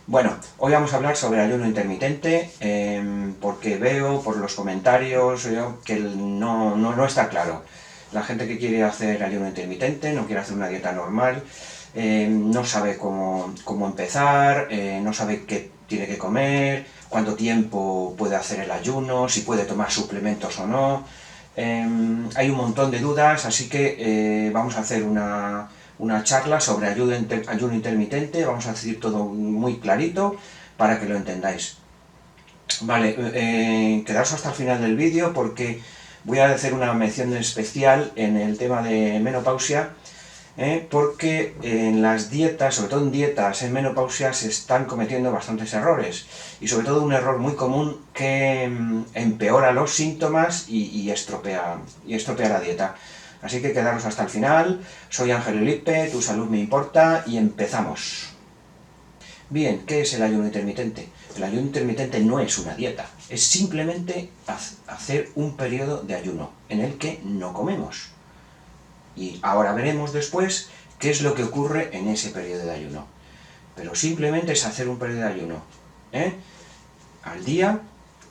Bueno, hoy vamos a hablar sobre ayuno intermitente porque veo por los comentarios que no está claro. La gente que quiere hacer ayuno intermitente, no quiere hacer una dieta normal, no sabe cómo empezar, no sabe qué tiene que comer, cuánto tiempo puede hacer el ayuno, si puede tomar suplementos o no. Hay un montón de dudas, así que vamos a hacer una charla sobre ayuno intermitente, vamos a decir todo muy clarito para que lo entendáis. Vale, quedaos hasta el final del vídeo porque voy a hacer una mención especial en el tema de menopausia, porque en las dietas, sobre todo en dietas en menopausia, se están cometiendo bastantes errores, y sobre todo un error muy común que empeora los síntomas y estropea la dieta. Así que quedaros hasta el final. Soy Ángel Elipe, tu salud me importa, y empezamos. Bien, ¿qué es el ayuno intermitente? El ayuno intermitente no es una dieta, es simplemente hacer un periodo de ayuno en el que no comemos. Y ahora veremos después qué es lo que ocurre en ese periodo de ayuno. Pero simplemente es hacer un periodo de ayuno al día,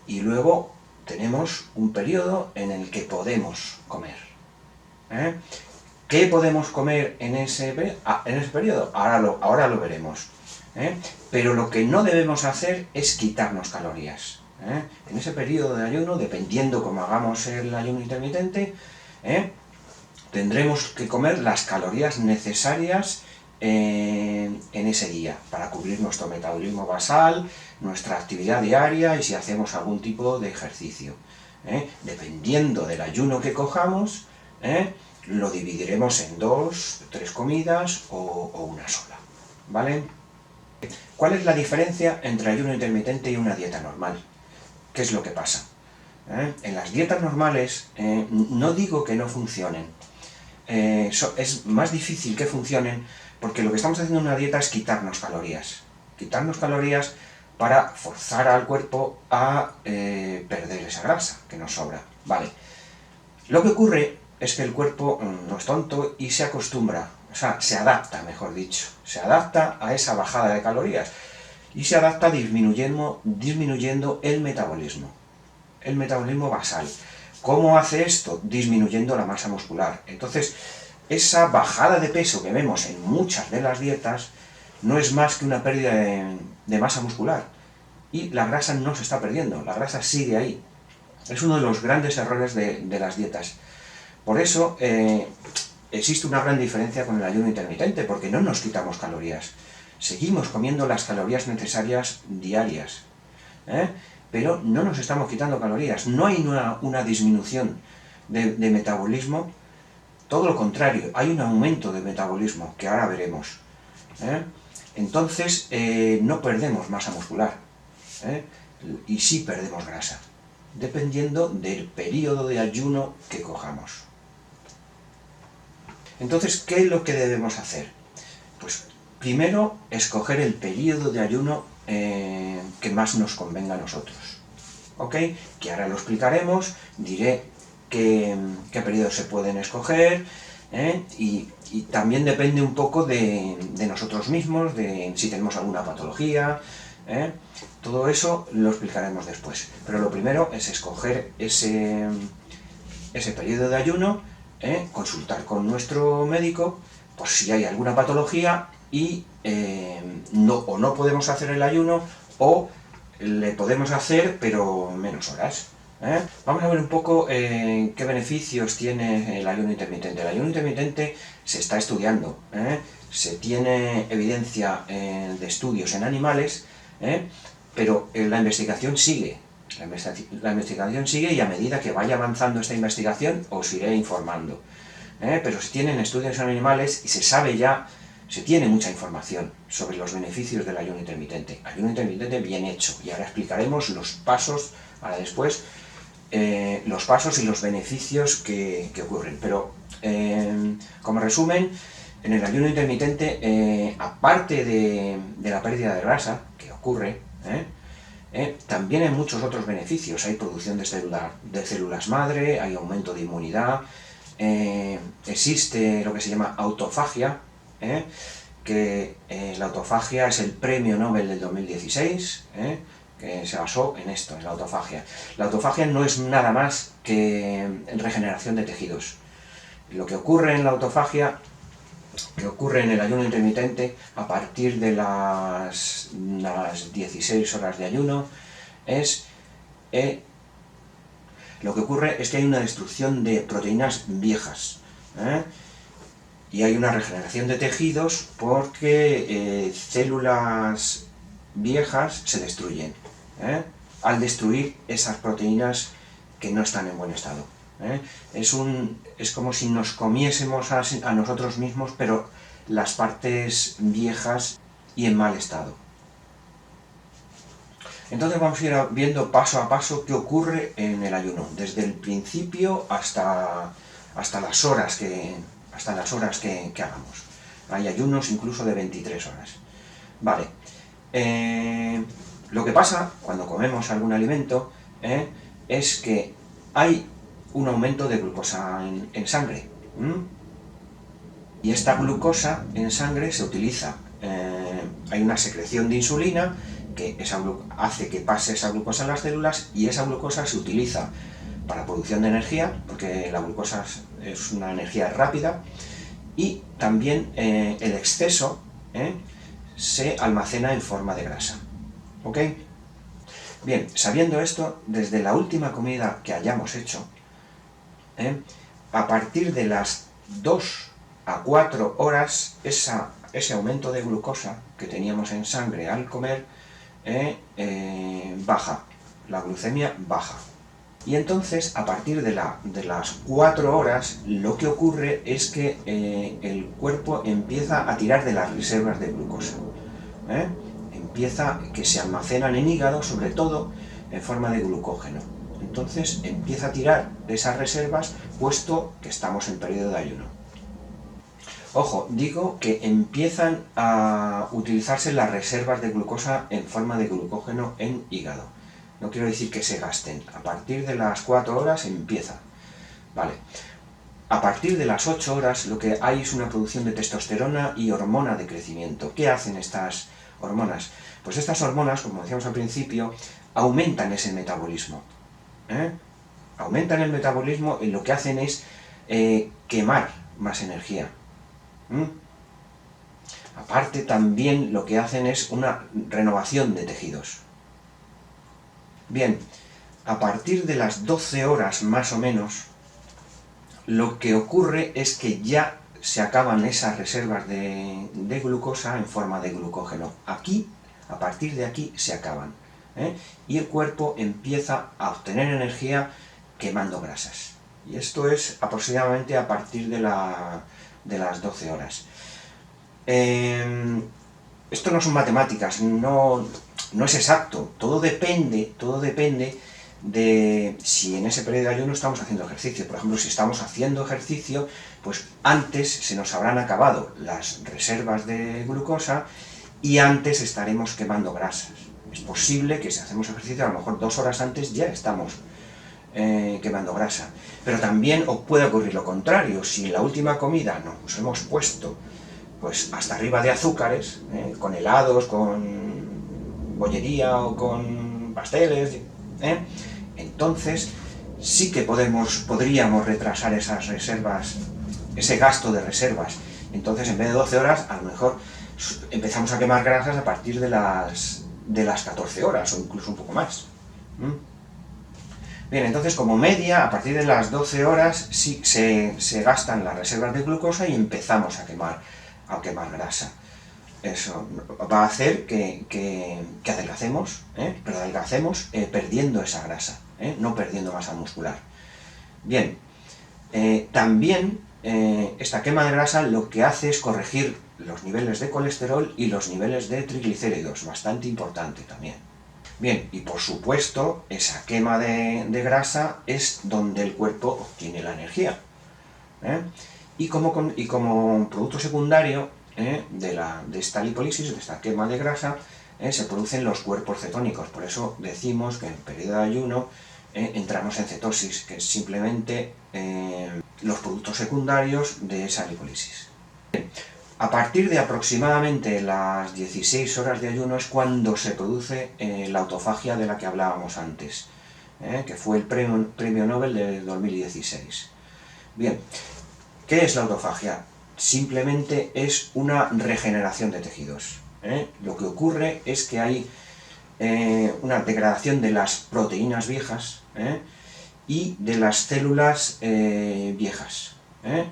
y luego tenemos un periodo en el que podemos comer. ¿Qué podemos comer en ese periodo? Ahora lo veremos. Pero lo que no debemos hacer es quitarnos calorías. En ese periodo de ayuno, dependiendo cómo hagamos el ayuno intermitente, tendremos que comer las calorías necesarias en ese día para cubrir nuestro metabolismo basal, nuestra actividad diaria y si hacemos algún tipo de ejercicio. Dependiendo del ayuno que cojamos, lo dividiremos en 2, 3 comidas o una sola. ¿Vale? ¿Cuál es la diferencia entre ayuno intermitente y una dieta normal? ¿Qué es lo que pasa? En las dietas normales, no digo que no funcionen, es más difícil que funcionen porque lo que estamos haciendo en una dieta es quitarnos calorías para forzar al cuerpo a perder esa grasa que nos sobra. Vale. Lo que ocurre es que el cuerpo no es tonto y se acostumbra, o sea, se adapta, mejor dicho, se adapta a esa bajada de calorías y se adapta disminuyendo el metabolismo basal. ¿Cómo hace esto? Disminuyendo la masa muscular. Entonces, esa bajada de peso que vemos en muchas de las dietas no es más que una pérdida de masa muscular. Y la grasa no se está perdiendo, la grasa sigue ahí. Es uno de los grandes errores de las dietas. Por eso existe una gran diferencia con el ayuno intermitente, porque no nos quitamos calorías. Seguimos comiendo las calorías necesarias diarias, pero no nos estamos quitando calorías. No hay una disminución de metabolismo, todo lo contrario, hay un aumento de metabolismo, que ahora veremos. Entonces, no perdemos masa muscular, y sí perdemos grasa, dependiendo del periodo de ayuno que cojamos. Entonces, ¿qué es lo que debemos hacer? Pues primero, escoger el periodo de ayuno que más nos convenga a nosotros. ¿Ok? Que ahora lo explicaremos, diré qué periodos se pueden escoger, y también depende un poco de nosotros mismos, de si tenemos alguna patología. Todo eso lo explicaremos después. Pero lo primero es escoger ese periodo de ayuno, consultar con nuestro médico por si hay alguna patología y no podemos hacer el ayuno, o le podemos hacer pero menos horas. Vamos a ver un poco qué beneficios tiene el ayuno intermitente. El ayuno intermitente se está estudiando, se tiene evidencia de estudios en animales, pero la investigación sigue. La investigación sigue, y a medida que vaya avanzando esta investigación os iré informando. Pero se tienen estudios en animales y se tiene mucha información sobre los beneficios del ayuno intermitente. Ayuno intermitente bien hecho, y ahora explicaremos los pasos, después, los pasos y los beneficios que ocurren. Pero, como resumen, en el ayuno intermitente, aparte de la pérdida de grasa que ocurre, también hay muchos otros beneficios. Hay producción de células madre, hay aumento de inmunidad, existe lo que se llama autofagia, que la autofagia es el premio Nobel del 2016, que se basó en esto, en la autofagia. La autofagia no es nada más que regeneración de tejidos. Lo que ocurre en la autofagia, que ocurre en el ayuno intermitente, a partir de las 16 horas de ayuno, es... lo que ocurre es que hay una destrucción de proteínas viejas, y hay una regeneración de tejidos porque células viejas se destruyen, al destruir esas proteínas que no están en buen estado. Es como si nos comiésemos a nosotros mismos, pero las partes viejas y en mal estado. Entonces vamos a ir viendo paso a paso qué ocurre en el ayuno, desde el principio hasta las horas que hagamos. Hay ayunos incluso de 23 horas. Vale. Lo que pasa cuando comemos algún alimento es que hay un aumento de glucosa en sangre. Y esta glucosa en sangre se utiliza. Hay una secreción de insulina que hace que pase esa glucosa en las células, y esa glucosa se utiliza para producción de energía, porque la glucosa es una energía rápida, y también el exceso se almacena en forma de grasa. ¿Ok? Bien, sabiendo esto, desde la última comida que hayamos hecho, a partir de las 2 a 4 horas, ese aumento de glucosa que teníamos en sangre al comer baja, la glucemia baja. Y entonces, a partir de las 4 horas, lo que ocurre es que el cuerpo empieza a tirar de las reservas de glucosa. Empieza que se almacenan en hígado, sobre todo en forma de glucógeno. Entonces empieza a tirar de esas reservas, puesto que estamos en periodo de ayuno. Ojo, digo que empiezan a utilizarse las reservas de glucosa en forma de glucógeno en hígado. No quiero decir que se gasten. A partir de las 4 horas empieza. Vale. A partir de las 8 horas lo que hay es una producción de testosterona y hormona de crecimiento. ¿Qué hacen estas hormonas? Pues estas hormonas, como decíamos al principio, aumentan ese metabolismo. Aumentan el metabolismo y lo que hacen es quemar más energía. Aparte, también lo que hacen es una renovación de tejidos. Bien, a partir de las 12 horas más o menos, lo que ocurre es que ya se acaban esas reservas de glucosa en forma de glucógeno. Aquí, a partir de aquí, se acaban. Y el cuerpo empieza a obtener energía quemando grasas. Y esto es aproximadamente a partir de las 12 horas. Esto no son matemáticas, no es exacto, todo depende de si en ese periodo de ayuno estamos haciendo ejercicio. Por ejemplo, si estamos haciendo ejercicio, pues antes se nos habrán acabado las reservas de glucosa y antes estaremos quemando grasas. Es posible que si hacemos ejercicio, a lo mejor 2 horas antes ya estamos quemando grasa. Pero también puede ocurrir lo contrario. Si en la última comida nos hemos puesto pues hasta arriba de azúcares, con helados, con bollería o con pasteles, entonces sí que podríamos retrasar esas reservas, ese gasto de reservas. Entonces, en vez de 12 horas, a lo mejor empezamos a quemar grasas a partir de las 14 horas o incluso un poco más. Bien, entonces como media, a partir de las 12 horas sí se gastan las reservas de glucosa y empezamos a quemar grasa. Eso va a hacer que adelgacemos, pero adelgacemos perdiendo esa grasa, no perdiendo masa muscular. Bien, también esta quema de grasa lo que hace es corregir los niveles de colesterol y los niveles de triglicéridos, bastante importante también. Bien, y por supuesto, esa quema de grasa es donde el cuerpo obtiene la energía. Y como producto secundario de esta lipólisis, de esta quema de grasa, se producen los cuerpos cetónicos. Por eso decimos que en periodo de ayuno entramos en cetosis, que es simplemente los productos secundarios de esa lipólisis. A partir de aproximadamente las 16 horas de ayuno es cuando se produce la autofagia de la que hablábamos antes, que fue el premio Nobel de 2016. Bien, ¿qué es la autofagia? Simplemente es una regeneración de tejidos. Lo que ocurre es que hay una degradación de las proteínas viejas y de las células viejas.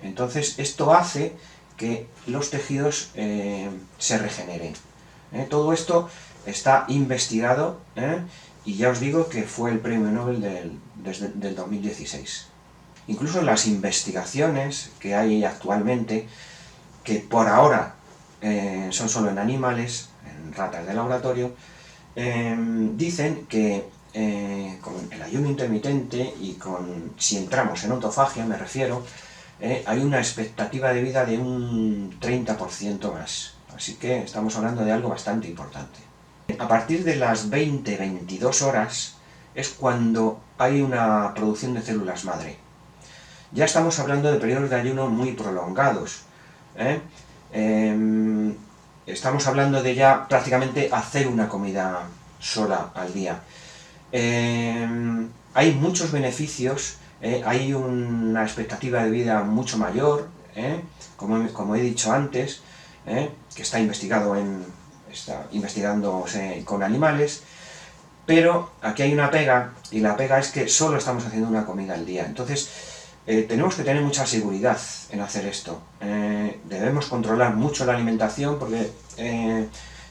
Entonces esto hace que los tejidos se regeneren. Todo esto está investigado y ya os digo que fue el premio Nobel del 2016. Incluso las investigaciones que hay actualmente, que por ahora son solo en animales, en ratas de laboratorio, dicen que con el ayuno intermitente y si entramos en autofagia, me refiero, hay una expectativa de vida de un 30% más. Así que estamos hablando de algo bastante importante. A partir de las 20-22 horas es cuando hay una producción de células madre. Ya estamos hablando de periodos de ayuno muy prolongados. Estamos hablando de ya prácticamente hacer una comida sola al día. Hay muchos beneficios, hay una expectativa de vida mucho mayor, como he dicho antes, que está investigándose con animales, pero aquí hay una pega, y la pega es que solo estamos haciendo una comida al día. Entonces, tenemos que tener mucha seguridad en hacer esto. Debemos controlar mucho la alimentación porque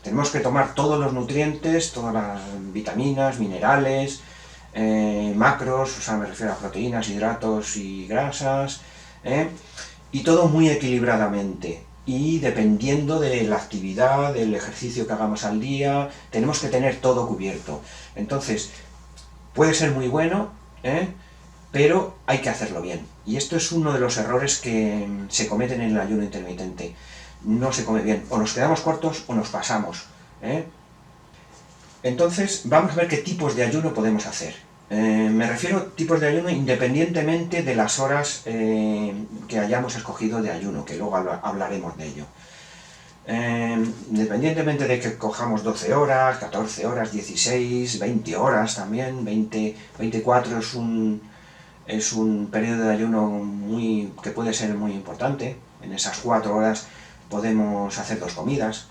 tenemos que tomar todos los nutrientes, todas las vitaminas, minerales, macros, o sea, me refiero a proteínas, hidratos y grasas, y todo muy equilibradamente. Y dependiendo de la actividad, del ejercicio que hagamos al día, tenemos que tener todo cubierto. Entonces, puede ser muy bueno, pero hay que hacerlo bien. Y esto es uno de los errores que se cometen en el ayuno intermitente. No se come bien. O nos quedamos cortos o nos pasamos. Entonces, vamos a ver qué tipos de ayuno podemos hacer. Me refiero a tipos de ayuno independientemente de las horas que hayamos escogido de ayuno, que luego hablaremos de ello. Independientemente de que cojamos 12 horas, 14 horas, 16, 20 horas también, 24 es un periodo de ayuno que puede ser muy importante. En esas 4 horas podemos hacer 2 comidas,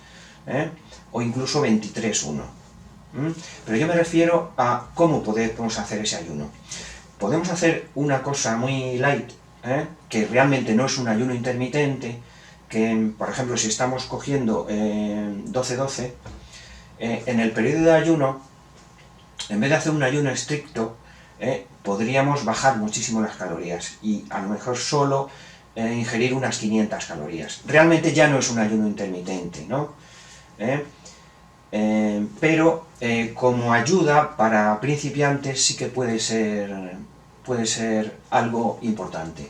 o incluso 23-1. Pero yo me refiero a cómo podemos hacer ese ayuno. Podemos hacer una cosa muy light, que realmente no es un ayuno intermitente, que, por ejemplo, si estamos cogiendo 12-12, en el periodo de ayuno, en vez de hacer un ayuno estricto, podríamos bajar muchísimo las calorías y a lo mejor solo ingerir unas 500 calorías. Realmente ya no es un ayuno intermitente, ¿no? Pero como ayuda para principiantes sí que puede ser algo importante.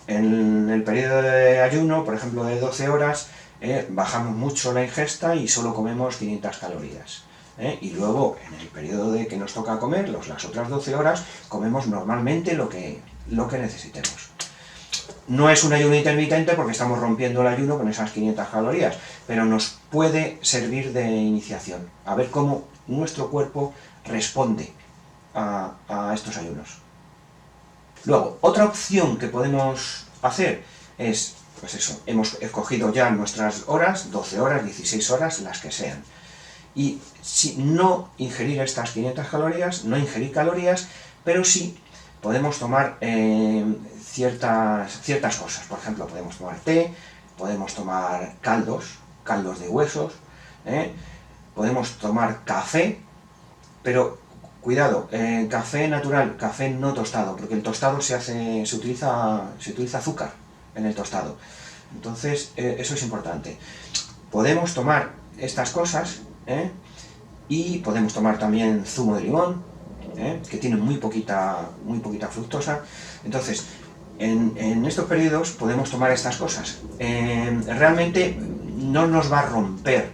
En el periodo de ayuno, por ejemplo de 12 horas, bajamos mucho la ingesta y solo comemos 500 calorías. Y luego, en el periodo de que nos toca comer, las otras 12 horas, comemos normalmente lo que necesitemos. No es un ayuno intermitente porque estamos rompiendo el ayuno con esas 500 calorías, pero nos puede servir de iniciación, a ver cómo nuestro cuerpo responde a estos ayunos. Luego, otra opción que podemos hacer es, pues eso, hemos escogido ya nuestras horas, 12 horas, 16 horas, las que sean. Y no ingerir estas 500 calorías, no ingerir calorías, pero sí podemos tomar ciertas cosas. Por ejemplo, podemos tomar té, podemos tomar caldos de huesos, podemos tomar café, pero cuidado, café natural, café no tostado, porque el tostado se utiliza azúcar en el tostado. Entonces, eso es importante. Podemos tomar estas cosas, y podemos tomar también zumo de limón, que tiene muy poquita fructosa. Entonces, en estos periodos podemos tomar estas cosas. Realmente no nos va a romper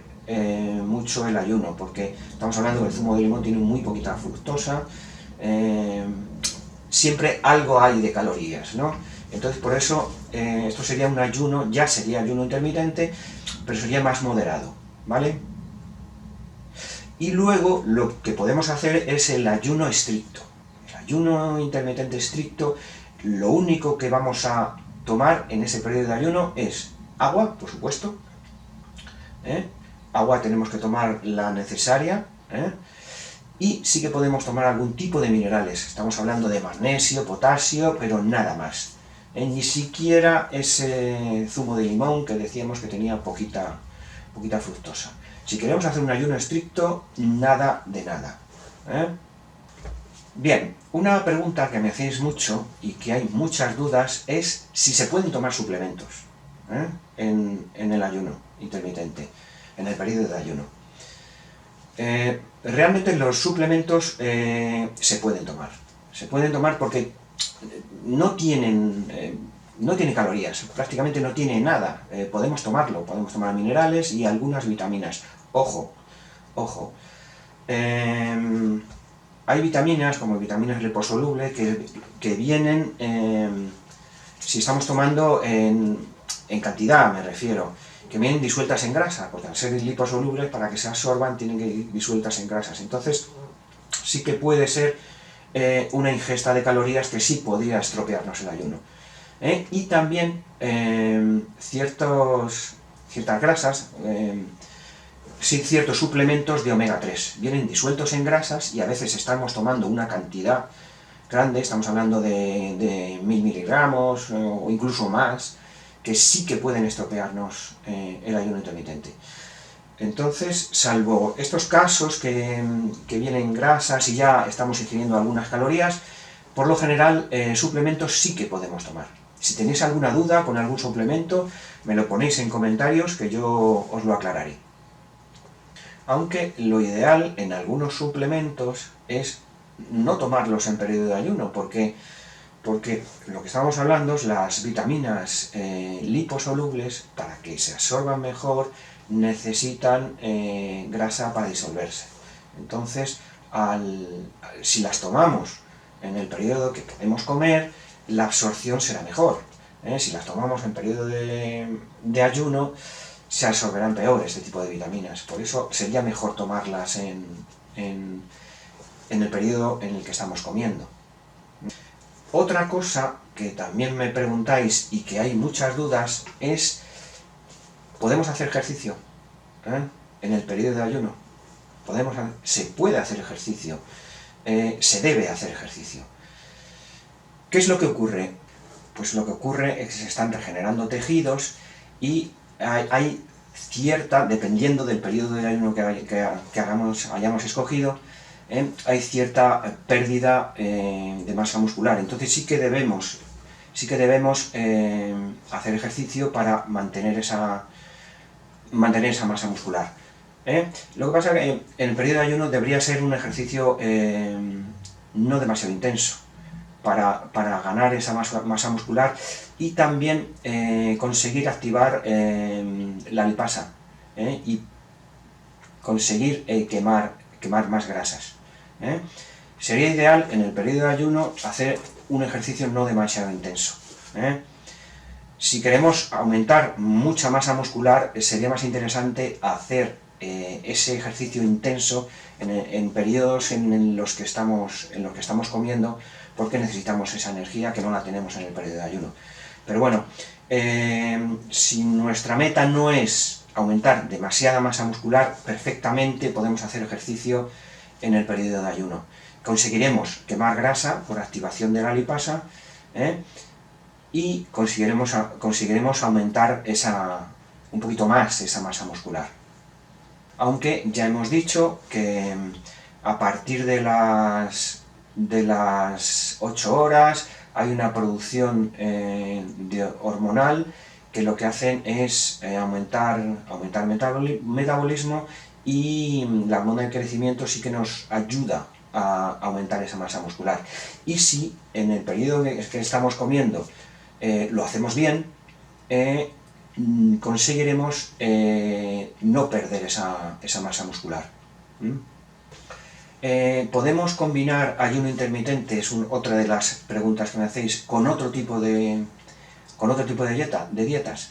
mucho el ayuno, porque estamos hablando que el zumo de limón tiene muy poquita fructosa, siempre algo hay de calorías, ¿no? Entonces, por eso, esto sería un ayuno, ya sería ayuno intermitente, pero sería más moderado, ¿vale? Y luego, lo que podemos hacer es el ayuno estricto. El ayuno intermitente estricto, lo único que vamos a tomar en ese periodo de ayuno es agua, por supuesto, ¿eh? Agua tenemos que tomar la necesaria, ¿eh? Y sí que podemos tomar algún tipo de minerales. Estamos hablando de magnesio, potasio, pero nada más. Ni siquiera ese zumo de limón que decíamos que tenía poquita fructosa. Si queremos hacer un ayuno estricto, nada de nada, ¿eh? Bien, una pregunta que me hacéis mucho y que hay muchas dudas es si se pueden tomar suplementos, ¿eh? en el ayuno intermitente, en el periodo de ayuno. Realmente los suplementos se pueden tomar porque no tienen calorías, prácticamente no tiene nada. Podemos tomarlo, podemos tomar minerales y algunas vitaminas. Ojo, hay vitaminas como vitaminas liposolubles que vienen, si estamos tomando en cantidad, me refiero, que vienen disueltas en grasa, porque al ser liposolubles, para que se absorban, tienen que ir disueltas en grasas. Entonces, sí que puede ser una ingesta de calorías que sí podría estropearnos el ayuno. Y también ciertas grasas, ciertos suplementos de omega 3, vienen disueltos en grasas y a veces estamos tomando una cantidad grande, estamos hablando de 1000 miligramos o incluso más, que sí que pueden estropearnos el ayuno intermitente. Entonces, salvo estos casos que vienen grasas y ya estamos ingiriendo algunas calorías, por lo general suplementos sí que podemos tomar. Si tenéis alguna duda con algún suplemento, me lo ponéis en comentarios que yo os lo aclararé. Aunque lo ideal en algunos suplementos es no tomarlos en periodo de ayuno, porque lo que estamos hablando es las vitaminas liposolubles, para que se absorban mejor, necesitan grasa para disolverse. Entonces, si las tomamos en el periodo que podemos comer, la absorción será mejor. Si las tomamos en periodo de ayuno, se absorberán peor este tipo de vitaminas. Por eso sería mejor tomarlas en el periodo en el que estamos comiendo. Otra cosa que también me preguntáis y que hay muchas dudas es: ¿podemos hacer ejercicio en el periodo de ayuno? Se puede hacer ejercicio, se debe hacer ejercicio. ¿Qué es lo que ocurre? Pues lo que ocurre es que se están regenerando tejidos y hay cierta, dependiendo del periodo de ayuno que hayamos escogido, hay cierta pérdida de masa muscular. Entonces sí que debemos hacer ejercicio para mantener esa masa muscular. Lo que pasa es que en el periodo de ayuno debería ser un ejercicio no demasiado intenso para ganar esa masa muscular y también conseguir activar la lipasa y conseguir quemar más grasas. Sería ideal en el periodo de ayuno hacer un ejercicio no demasiado intenso. Si queremos aumentar mucha masa muscular, sería más interesante hacer ese ejercicio intenso en periodos en los que estamos comiendo, porque necesitamos esa energía que no la tenemos en el periodo de ayuno. Pero bueno, si nuestra meta no es aumentar demasiada masa muscular, perfectamente podemos hacer ejercicio en el periodo de ayuno. Conseguiremos quemar grasa por activación de la lipasa, y conseguiremos aumentar un poquito más esa masa muscular. Aunque ya hemos dicho que a partir de las 8 horas hay una producción hormonal que lo que hacen es aumentar metabolismo, y la hormona del crecimiento sí que nos ayuda a aumentar esa masa muscular. Y si en el periodo que estamos comiendo lo hacemos bien, conseguiremos no perder esa masa muscular. ¿Podemos combinar ayuno intermitente? Es otra de las preguntas que me hacéis, con otro tipo de con otro tipo de dietas?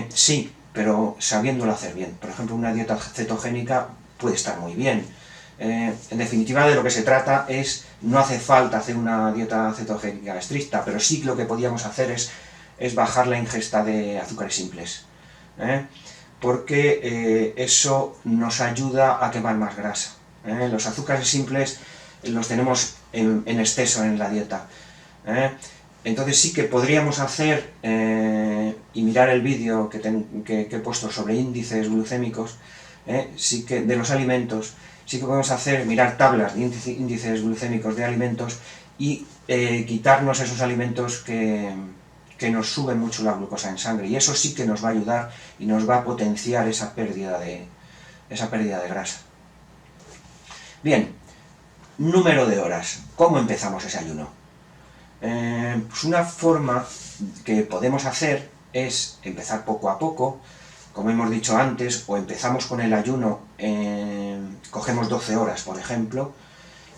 Sí, pero sabiéndolo hacer bien. Por ejemplo, una dieta cetogénica puede estar muy bien. En definitiva, de lo que se trata es, no hace falta hacer una dieta cetogénica estricta, pero sí lo que podíamos hacer es bajar la ingesta de azúcares simples, porque eso nos ayuda a quemar más grasa. Los azúcares simples los tenemos en exceso en la dieta. Entonces sí que podríamos hacer, y mirar el vídeo que he puesto sobre índices glucémicos, sí que de los alimentos, sí que podemos hacer, mirar tablas de índices glucémicos de alimentos y quitarnos esos alimentos que nos suben mucho la glucosa en sangre, y eso sí que nos va a ayudar y nos va a potenciar esa pérdida de grasa. Bien, número de horas. ¿Cómo empezamos ese ayuno? Pues una forma que podemos hacer es empezar poco a poco, como hemos dicho antes, o empezamos con el ayuno, cogemos 12 horas, por ejemplo,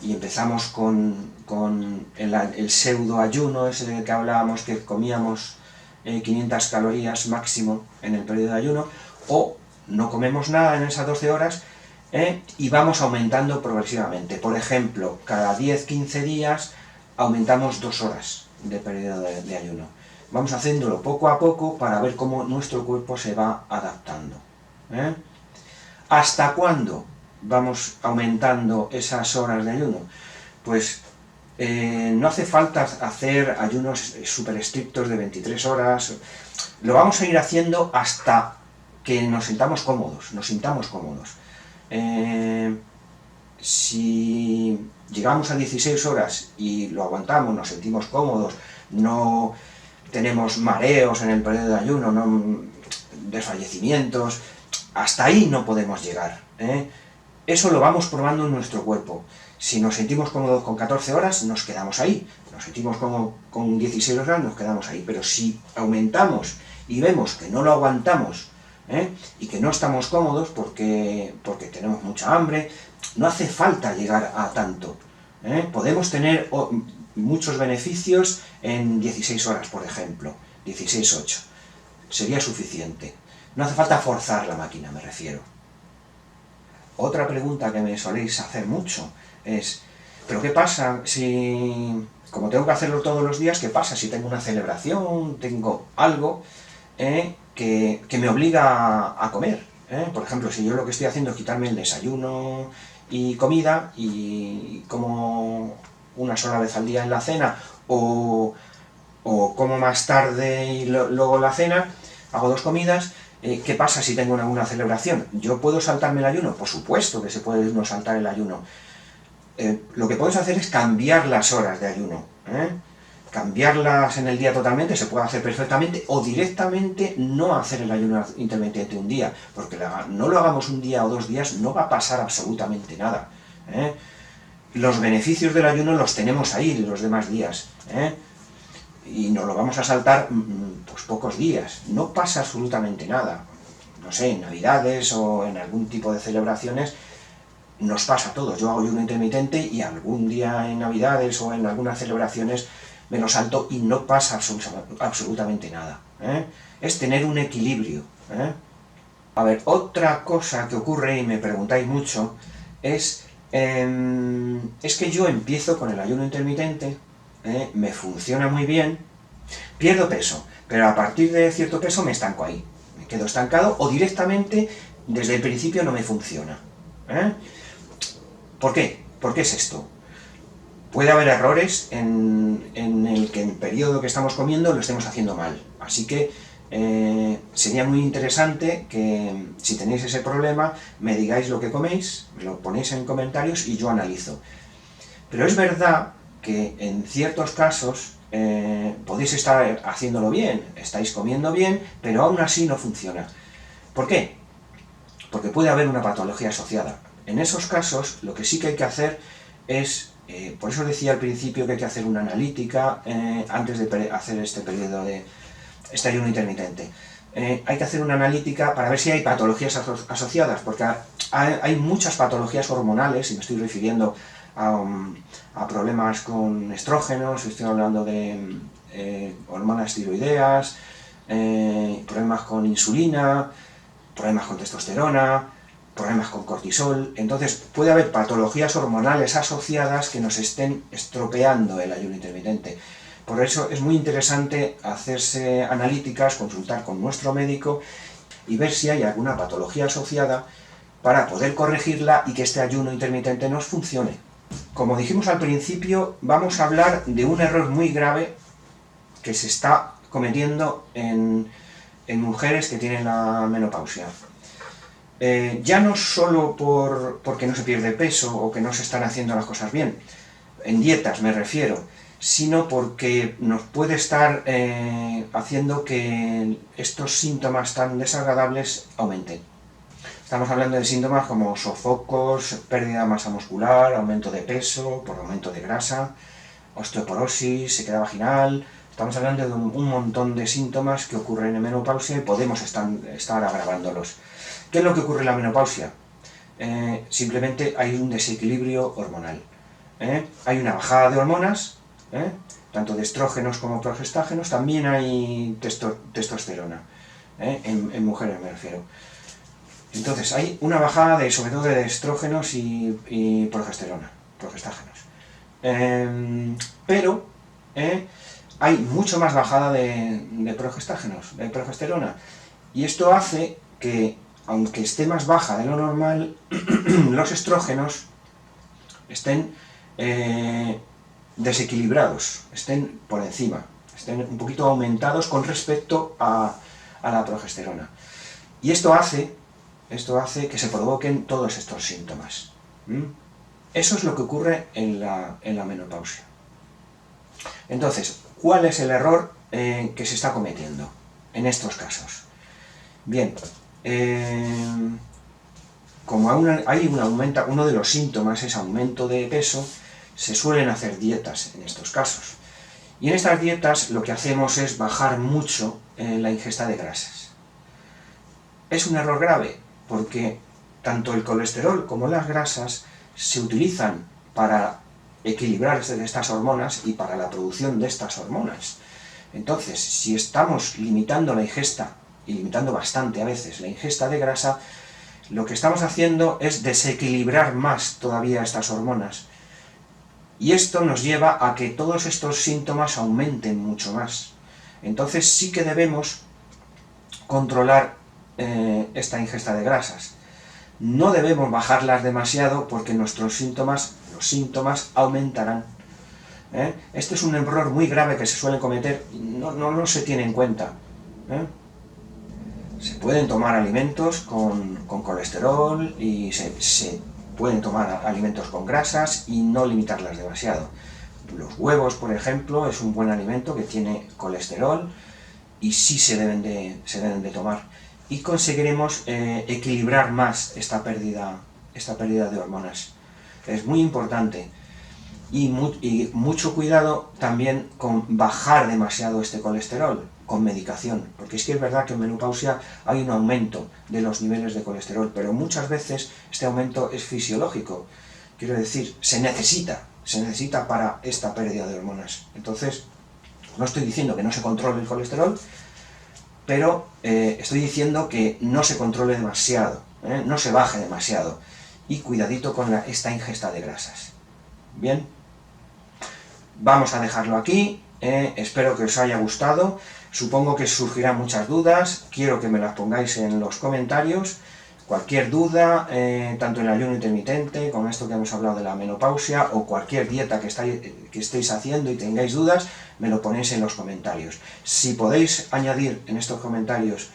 y empezamos con el pseudo ayuno, ese del que hablábamos, que comíamos 500 calorías máximo en el periodo de ayuno, o no comemos nada en esas 12 horas, y vamos aumentando progresivamente. Por ejemplo, cada 10-15 días aumentamos 2 horas de periodo de ayuno. Vamos haciéndolo poco a poco para ver cómo nuestro cuerpo se va adaptando. ¿Hasta cuándo vamos aumentando esas horas de ayuno? Pues no hace falta hacer ayunos súper estrictos de 23 horas. Lo vamos a ir haciendo hasta que nos sintamos cómodos. Si llegamos a 16 horas y lo aguantamos, nos sentimos cómodos, no tenemos mareos en el periodo de ayuno, no desfallecimientos, hasta ahí no podemos llegar. Eso lo vamos probando en nuestro cuerpo. Si nos sentimos cómodos con 14 horas, nos quedamos ahí. Nos sentimos cómodos con 16 horas, nos quedamos ahí. Pero si aumentamos y vemos que no lo aguantamos, y que no estamos cómodos porque tenemos mucha hambre, no hace falta llegar a tanto. Podemos tener muchos beneficios en 16 horas, por ejemplo, 16-8. Sería suficiente. No hace falta forzar la máquina, me refiero. Otra pregunta que me soléis hacer mucho es, ¿pero qué pasa si, como tengo que hacerlo todos los días, qué pasa si tengo una celebración, tengo algo que me obliga a comer? Por ejemplo, si yo lo que estoy haciendo es quitarme el desayuno y comida, y como una sola vez al día en la cena, o como más tarde y luego la cena, hago 2 comidas, ¿qué pasa si tengo alguna celebración? ¿Yo puedo saltarme el ayuno? Por supuesto que se puede no saltar el ayuno. Lo que puedes hacer es cambiar las horas de ayuno. Cambiarlas en el día totalmente se puede hacer perfectamente, o directamente no hacer el ayuno intermitente un día, porque no lo hagamos un día o 2 días, no va a pasar absolutamente nada. Los beneficios del ayuno los tenemos ahí los demás días, y nos lo vamos a saltar pues pocos días, no pasa absolutamente nada. No sé, en Navidades o en algún tipo de celebraciones nos pasa a todos. Yo hago ayuno intermitente y algún día en Navidades o en algunas celebraciones me lo salto y no pasa absolutamente nada. Es tener un equilibrio. A ver, otra cosa que ocurre, y me preguntáis mucho, es que yo empiezo con el ayuno intermitente, me funciona muy bien, pierdo peso, pero a partir de cierto peso me estanco ahí, me quedo estancado, o directamente desde el principio no me funciona. ¿Por qué? ¿Por qué es esto? Puede haber errores en el que el periodo que estamos comiendo lo estemos haciendo mal, así que sería muy interesante que, si tenéis ese problema, me digáis lo que coméis, lo ponéis en comentarios y yo analizo. Pero es verdad que en ciertos casos podéis estar haciéndolo bien, estáis comiendo bien, pero aún así no funciona. ¿Por qué? Porque puede haber una patología asociada. En esos casos, lo que sí que hay que hacer es, por eso decía al principio que hay que hacer una analítica antes de hacer este periodo de este ayuno intermitente. Hay que hacer una analítica para ver si hay patologías asociadas, porque hay muchas patologías hormonales, y me estoy refiriendo a problemas con estrógenos, estoy hablando de hormonas tiroideas, problemas con insulina, problemas con testosterona, problemas con cortisol. Entonces puede haber patologías hormonales asociadas que nos estén estropeando el ayuno intermitente. Por eso es muy interesante hacerse analíticas, consultar con nuestro médico y ver si hay alguna patología asociada para poder corregirla y que este ayuno intermitente nos funcione. Como dijimos al principio, vamos a hablar de un error muy grave que se está cometiendo en mujeres que tienen la menopausia. Ya no solo porque no se pierde peso o que no se están haciendo las cosas bien, en dietas me refiero, sino porque nos puede estar haciendo que estos síntomas tan desagradables aumenten. Estamos hablando de síntomas como sofocos, pérdida de masa muscular, aumento de peso por aumento de grasa, osteoporosis, sequedad vaginal. Estamos hablando de un montón de síntomas que ocurren en menopausia y podemos estar agravándolos. ¿Qué es lo que ocurre en la menopausia? Simplemente hay un desequilibrio hormonal. Hay una bajada de hormonas, tanto de estrógenos como progestágenos, también hay testosterona, en mujeres me refiero. Entonces hay una bajada sobre todo de estrógenos y progestágenos. Pero hay mucho más bajada de progestágenos, de progesterona. Y esto hace que, aunque esté más baja de lo normal, los estrógenos estén desequilibrados, estén por encima, estén un poquito aumentados con respecto a la progesterona. Y esto hace que se provoquen todos estos síntomas. Eso es lo que ocurre en la menopausia. Entonces, ¿cuál es el error que se está cometiendo en estos casos? Bien, como hay un aumento, uno de los síntomas es aumento de peso, se suelen hacer dietas en estos casos. Y en estas dietas lo que hacemos es bajar mucho la ingesta de grasas. Es un error grave, porque tanto el colesterol como las grasas se utilizan para equilibrar estas hormonas y para la producción de estas hormonas. Entonces, si estamos limitando la ingesta, y limitando bastante a veces la ingesta de grasa, lo que estamos haciendo es desequilibrar más todavía estas hormonas. Y esto nos lleva a que todos estos síntomas aumenten mucho más. Entonces sí que debemos controlar esta ingesta de grasas. No debemos bajarlas demasiado porque nuestros síntomas, los síntomas aumentarán. Este es un error muy grave que se suele cometer y no se tiene en cuenta. Se pueden tomar alimentos con colesterol y se pueden tomar alimentos con grasas y no limitarlas demasiado. Los huevos, por ejemplo, es un buen alimento que tiene colesterol y sí se deben de tomar. Y conseguiremos equilibrar más esta pérdida de hormonas. Es muy importante. Y mucho cuidado también con bajar demasiado este colesterol con medicación, porque es que es verdad que en menopausia hay un aumento de los niveles de colesterol, pero muchas veces este aumento es fisiológico, quiero decir, se necesita para esta pérdida de hormonas. Entonces, no estoy diciendo que no se controle el colesterol, pero estoy diciendo que no se controle demasiado, no se baje demasiado, y cuidadito con esta ingesta de grasas. Bien, vamos a dejarlo aquí, espero que os haya gustado, supongo que surgirán muchas dudas, quiero que me las pongáis en los comentarios, cualquier duda, tanto en el ayuno intermitente, con esto que hemos hablado de la menopausia, o cualquier dieta que estéis haciendo y tengáis dudas, me lo ponéis en los comentarios. Si podéis añadir en estos comentarios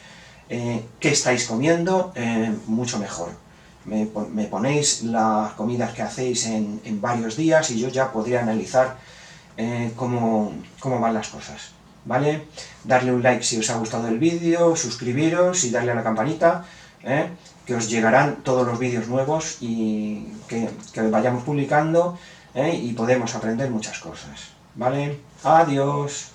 qué estáis comiendo, mucho mejor. Me ponéis las comidas que hacéis en varios días y yo ya podría analizar cómo van las cosas, ¿vale? Darle un like si os ha gustado el vídeo, suscribiros y darle a la campanita, que os llegarán todos los vídeos nuevos y que vayamos publicando, y podemos aprender muchas cosas, ¿vale? Adiós.